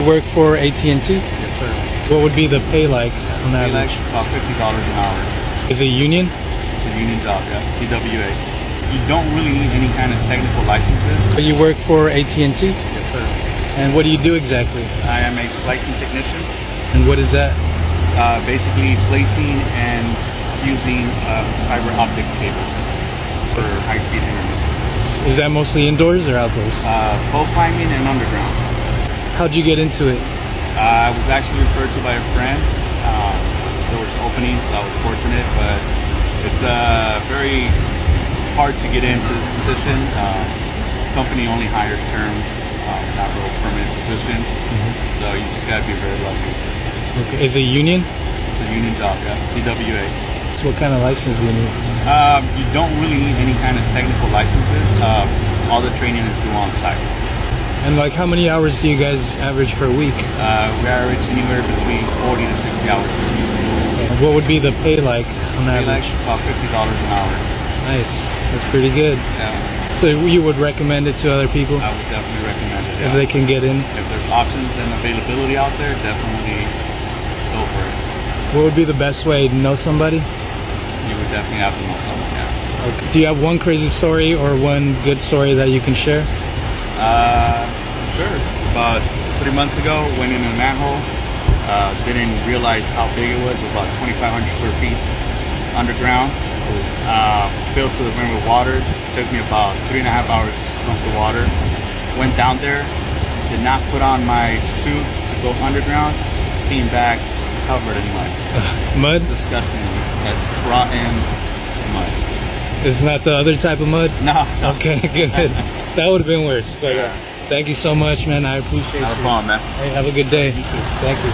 Work for AT&T? Yes, sir. What would be the pay like on Pay like average? about $50 an hour. Is it union? It's a union job, yeah. CWA. You don't really need any kind of technical licenses. But you work for AT&T? Yes, sir. And what do you do exactly? I am a splicing technician. And what is that? Basically placing and fusing fiber optic cables for high-speed internet. Is that mostly indoors or outdoors? Both climbing and underground. How'd you get into it? I was actually referred to by a friend. There was openings, so I was fortunate, but it's very hard to get into this position. Company only hires terms, not real permanent positions, so you just gotta be very lucky. Okay. Is it union? It's a union job, yeah. CWA. So what kind of license do you need? You don't really need any kind of technical licenses. All the training is due on site. And like how many hours do you guys average per week? We average anywhere between 40 to 60 hours per week. And what would be the pay like on Pay like average? about $50 an hour. Nice. That's pretty good. Yeah, So you would recommend it to other people I would definitely recommend it. if Yeah. they can get in? If there's options and availability out there, definitely go for it. What would be the best way? Know somebody? You would definitely have to know someone, yeah. Okay. Do you have one crazy story or one good story that you can share? Sure. About 3 months ago, went in a manhole. Didn't realize how big it was, about 2,500 square feet underground. Filled to the brim with water. Took me about 3.5 hours to pump the water. Went down there, did not put on my suit to go underground. Came back covered in mud. Mud? Disgusting. That's rotten mud. It's not the other type of mud? No. Okay, good. That would have been worse. But Yeah. thank you so much, man. I appreciate Not a you. problem, man. Hey, have a good day. You too. Thank you.